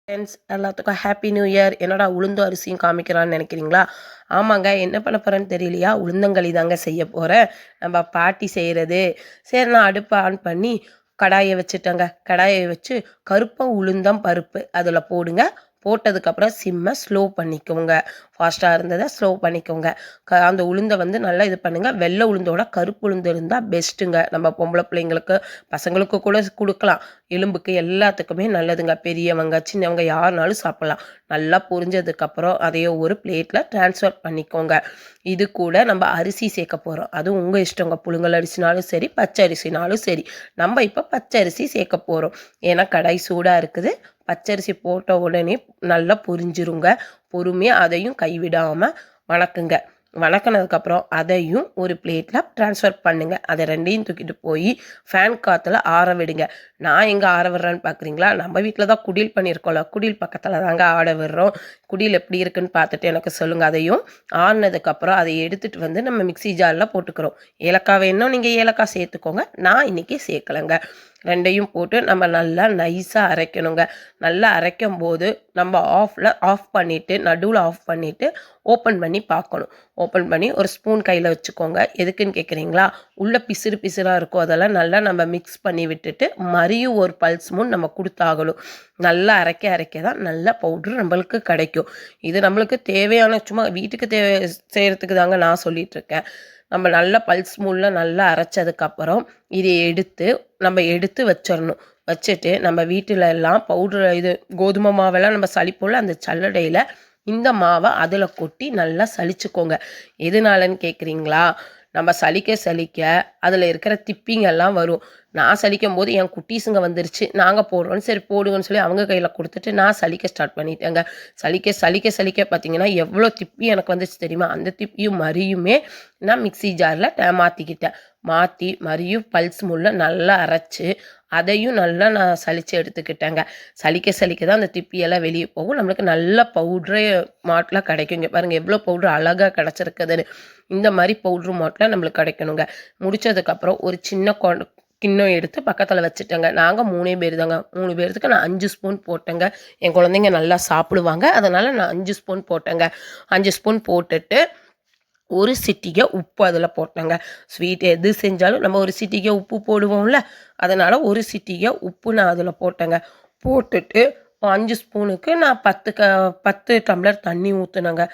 Friends எல்லாத்துக்கும் happy new year. என்னடா உளுந்தும் அரிசியும் காமிக்கிறான்னு நினைக்கிறீங்களா? ஆமாங்க, என்ன பண்ண போகிறேன்னு தெரியலையா? உளுந்தங்களி தாங்க செய்ய போகிறேன். நம்ம பாட்டி செய்கிறது. சரி, நான் அடுப்பை ஆன் பண்ணி கடாயை வச்சுட்டேங்க. கடாயை வச்சு கருப்பம் உளுந்தம் பருப்பு அதில் போடுங்க. போட்டதுக்கப்புறம் சிம்மை ஸ்லோ பண்ணிக்கோங்க. ஃபாஸ்ட்டாக இருந்ததை ஸ்லோ பண்ணிக்கோங்க. அந்த உளுந்தை வந்து நல்லா இது பண்ணுங்கள். வெள்ளை உளுந்தோட கருப்பு உளுந்து இருந்தால் பெஸ்ட்டுங்க. நம்ம பொம்பளை பிள்ளைங்களுக்கு பசங்களுக்கு கூட கொடுக்கலாம். எலும்புக்கு எல்லாத்துக்குமே நல்லதுங்க. பெரியவங்க சின்னவங்க யாருனாலும் சாப்பிட்லாம். நல்லா பொரிஞ்சதுக்கப்புறம் அதையே ஒரு பிளேட்டில் ட்ரான்ஸ்ஃபர் பண்ணிக்கோங்க. இது கூட நம்ம அரிசி சேர்க்க போகிறோம். அதுவும் உங்கள் இஷ்டங்க. புழுங்கல் அரிசினாலும் சரி, பச்சை அரிசினாலும் சரி. நம்ம இப்போ பச்சை அரிசி சேர்க்க போகிறோம். ஏன்னா கடாய் சூடாக இருக்குது. பச்சரிசி போட்ட உடனே நல்லா பொரிஞ்சிருங்க. பொறுமையாக அதையும் கைவிடாமல் வணக்குங்க. வணக்கினதுக்கப்புறம் அதையும் ஒரு பிளேட்டில் ட்ரான்ஸ்ஃபர் பண்ணுங்கள். அதை ரெண்டையும் தூக்கிட்டு போய் ஃபேன் காற்றுல ஆற விடுங்க. நான் எங்கே ஆற விடுறேன்னு பார்க்குறீங்களா? நம்ம வீட்டில் தான் குடில் பண்ணியிருக்கோம்ல, குடில் பக்கத்தில் தாங்க ஆட விடுறோம். குடில் எப்படி இருக்குன்னு பார்த்துட்டு எனக்கு சொல்லுங்கள். அதையும் ஆறினதுக்கப்புறம் அதை எடுத்துகிட்டு வந்து நம்ம மிக்சி ஜாரில் போட்டுக்கிறோம். ஏலக்காய் வேணும், நீங்கள் ஏலக்காய் சேர்த்துக்கோங்க. நான் இன்றைக்கி சேர்க்கலைங்க. ரெண்டையும் போட்டு நம்ம நல்லா நைஸாக அரைக்கணுங்க. நல்லா அரைக்கும் போது நம்ம ஆஃப் பண்ணிவிட்டு, நடுவில் ஆஃப் பண்ணிவிட்டு ஓப்பன் பண்ணி பார்க்கணும். ஓப்பன் பண்ணி ஒரு ஸ்பூன் கையில் வச்சுக்கோங்க. எதுக்குன்னு கேட்குறீங்களா? உள்ளே பிசுறு பிசுறாக இருக்கும். அதெல்லாம் நல்லா நம்ம மிக்ஸ் பண்ணி விட்டுட்டு மறுபடியும் ஒரு பல்ஸ் மூணு நம்ம கொடுத்தாகணும். நல்லா அரைக்க தான் நல்ல பவுட்ரு நம்மளுக்கு கிடைக்கும். இது நம்மளுக்கு தேவையான சும்மா வீட்டுக்கு செய்கிறதுக்கு தாங்க நான் சொல்லிகிட்ருக்கேன். நம்ம நல்லா பல்ஸ் மூணில் நல்லா அரைச்சதுக்கப்புறம் இதை எடுத்து வச்சிடணும். வச்சுட்டு நம்ம வீட்டில் எல்லாம் பவுட்ரு இது கோதுமை மாவெல்லாம் நம்ம சளிப்போல் அந்த சல்லடையில் இந்த மாவை அதில் கொட்டி நல்லா சலிச்சுக்கோங்க. எதுனாலன்னு கேட்குறீங்களா? நம்ம சலிக்க அதில் இருக்கிற திப்பிங்கெல்லாம் வரும். நான் சலிக்கும் போது என் குட்டீஸுங்க வந்துருச்சு. நாங்கள் போடுறோன்னு சரி போடுங்கன்னு சொல்லி அவங்க கையில் கொடுத்துட்டு நான் சலிக்க ஸ்டார்ட் பண்ணிட்டேங்க. சலிக்க பார்த்தீங்கன்னா எவ்வளோ திப்பி எனக்கு வந்துச்சு தெரியுமா? அந்த திப்பியும் மறியுமே நான் மிக்சி ஜாரில் மாற்றிக்கிட்டேன். மாற்றி மறியும் பல்ஸ் முள்ள நல்லா அரைச்சி அதையும் நல்லா நான் சலித்து எடுத்துக்கிட்டேங்க. சலிக்க தான் அந்த திப்பியெல்லாம் வெளியே போகும். நம்மளுக்கு நல்ல பவுட்ரு மாட்டில் கிடைக்கும். இங்கே பாருங்கள் எவ்வளோ பவுட்ரு அழகாக கிடச்சிருக்குதுன்னு. இந்த மாதிரி பவுட்ரு மாட்டில் நம்மளுக்கு கிடைக்கணுங்க. முடித்ததுக்கப்புறம் ஒரு சின்ன கிண்ணம் எடுத்து பக்கத்தில் வச்சுட்டேங்க. நாங்கள் 3 பேர் தாங்க. 3 பேர்த்துக்கு நான் 5 ஸ்பூன் போட்டேங்க. என் குழந்தைங்க நல்லா சாப்பிடுவாங்க. அதனால் நான் 5 ஸ்பூன் போட்டேங்க. 5 ஸ்பூன் போட்டுட்டு ஒரு சிட்டிகை உப்பு அதில் போட்டேங்க. ஸ்வீட் எது செஞ்சாலும் நம்ம ஒரு சிட்டிகை உப்பு போடுவோம்ல, அதனால் ஒரு சிட்டிகை உப்பு நான் அதில் போட்டேங்க. போட்டுட்டு 5 ஸ்பூனுக்கு நான் 10 டம்ளர் தண்ணி ஊற்றுனேங்க.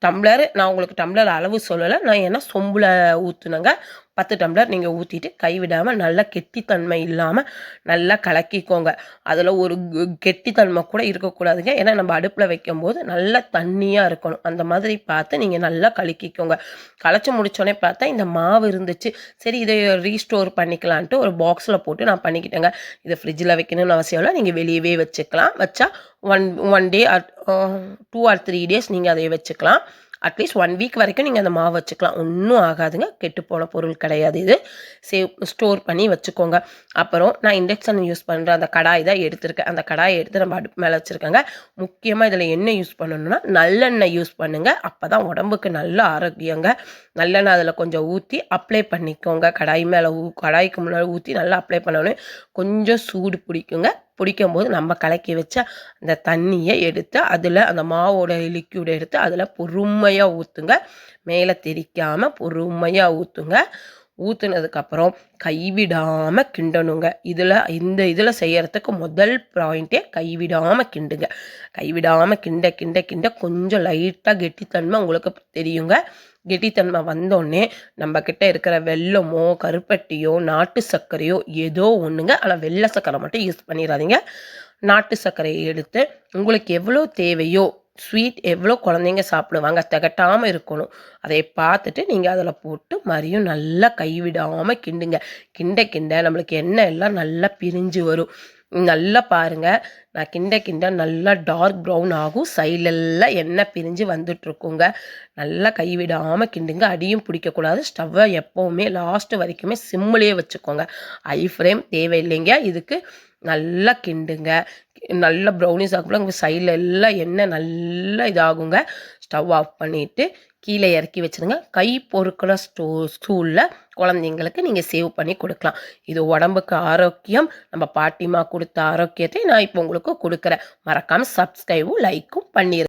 நான் உங்களுக்கு டம்ளர் அளவு சொல்லலை. நான் ஏன்னா சொம்பில் ஊற்றுனேங்க. 10 டம்ளர் நீங்கள் ஊற்றிட்டு கைவிடாமல் நல்லா கெட்டித்தன்மை இல்லாமல் நல்லா கலக்கிக்கோங்க. அதில் ஒரு கெட்டித்தன்மை கூட இருக்கக்கூடாதுங்க. ஏன்னா நம்ம அடுப்பில் வைக்கும்போது நல்லா தண்ணியாக இருக்கணும். அந்த மாதிரி பார்த்து நீங்கள் நல்லா கலக்கிக்கோங்க. கலைச்சி முடித்தோடனே பார்த்தா இந்த மாவு இருந்துச்சு. சரி, இதை ரீஸ்டோர் பண்ணிக்கலான்ட்டு ஒரு பாக்ஸில் போட்டு நான் பண்ணிக்கிட்டேங்க. இதை ஃப்ரிட்ஜில் வைக்கணும்னு அவசியம் இல்லை. நீங்கள் வெளியவே வச்சுக்கலாம். வச்சா ஒன் டே 2 or 3 டேஸ் நீங்கள் அதை வச்சுக்கலாம். அட்லீஸ்ட் 1 வீக் வரைக்கும் நீங்கள் அந்த மாவு வச்சுக்கலாம். ஒன்றும் ஆகாதுங்க. கெட்டுப்போன பொருள் கிடையாது. இது ஸ்டோர் பண்ணி வச்சுக்கோங்க. அப்புறம் நான் இண்டக்ஷன் யூஸ் பண்ணுற அந்த கடாய் தான் எடுத்திருக்கேன். அந்த கடாயை எடுத்து நம்ம அடுப்பு மேலே வச்சுருக்கேங்க. முக்கியமாக இதில் என்ன யூஸ் பண்ணணும்னா நல்லெண்ணெய் யூஸ் பண்ணுங்கள். அப்போ தான் உடம்புக்கு நல்ல ஆரோக்கியங்க. நல்லெண்ணெய் அதில் கொஞ்சம் ஊற்றி அப்ளை பண்ணிக்கோங்க. கடாய்க்கு முன்னாடி ஊற்றி நல்லா அப்ளை பண்ணணும். கொஞ்சம் சூடு பிடிக்கும்போது நம்ம கலக்கி வச்ச அந்த தண்ணியை எடுத்து அதில் அந்த மாவோட லிக்யூடை எடுத்து அதில் பொறுமையாக ஊற்றுங்க. மேலே தெரிக்காமல் பொறுமையாக ஊற்றுங்க. ஊற்றுனதுக்கப்புறம் கைவிடாமல் கிண்டணுங்க. இதில் செய்யறதுக்கு முதல் பாயிண்ட்டே கைவிடாமல் கிண்டுங்க. கைவிடாமல் கிண்ட கொஞ்சம் லைட்டாக கெட்டித்தன்மை உங்களுக்கு தெரியுங்க. கெட்டித்தன்மை வந்தோடனே நம்மக்கிட்ட இருக்கிற வெல்லமோ கருப்பட்டியோ நாட்டு சர்க்கரையோ ஏதோ ஒன்றுங்க. ஆனால் வெள்ளை சர்க்கரை மட்டும் யூஸ் பண்ணிடாதீங்க. நாட்டு சர்க்கரையை எடுத்து உங்களுக்கு எவ்வளோ தேவையோ, ஸ்வீட் எவ்வளோ குழந்தைங்க சாப்பிடுவாங்க, திகட்டாமல் இருக்கணும், அதை பார்த்துட்டு நீங்கள் அதில் போட்டு மறுபடியும் நல்லா கைவிடாமல் கிண்டுங்க. கிண்ட நம்மளுக்கு எண்ணெய் எல்லாம் நல்லா பிரிஞ்சு வரும். நல்லா பாருங்கள், நான் கிண்ட நல்லா டார்க் ப்ரௌன் ஆகும். சைடெல்லாம் எண்ணெய் பிரிஞ்சு வந்துட்டுருக்குங்க. நல்லா கைவிடாமல் கிண்டுங்க. அடியும் பிடிக்கக்கூடாது. ஸ்டவ்வை எப்போவுமே லாஸ்ட்டு வரைக்குமே சிம்மிலேயே வச்சுக்கோங்க. ஹை ஃப்ளேம் தேவையில்லைங்க இதுக்கு. நல்லா கிண்டுங்க. நல்லா ப்ரௌனிஸ் ஆகும்போது சைடில் எல்லாம் எண்ணெய் நல்லா இதாகுங்க. ஸ்டவ் ஆஃப் பண்ணிவிட்டு கீழே இறக்கி வச்சுருங்க. கை பொறுக்கிற ஸ்டூலில் குழந்தைங்களுக்கு நீங்கள் சேவ் பண்ணி கொடுக்கலாம். இது உடம்புக்கு ஆரோக்கியம். நம்ம பாட்டிமா கொடுத்த ஆரோக்கியத்தை நான் இப்போ உங்களுக்கு கொடுக்குறேன். மறக்காமல் சப்ஸ்கிரைபும் லைக்கும் பண்ணிடுங்க.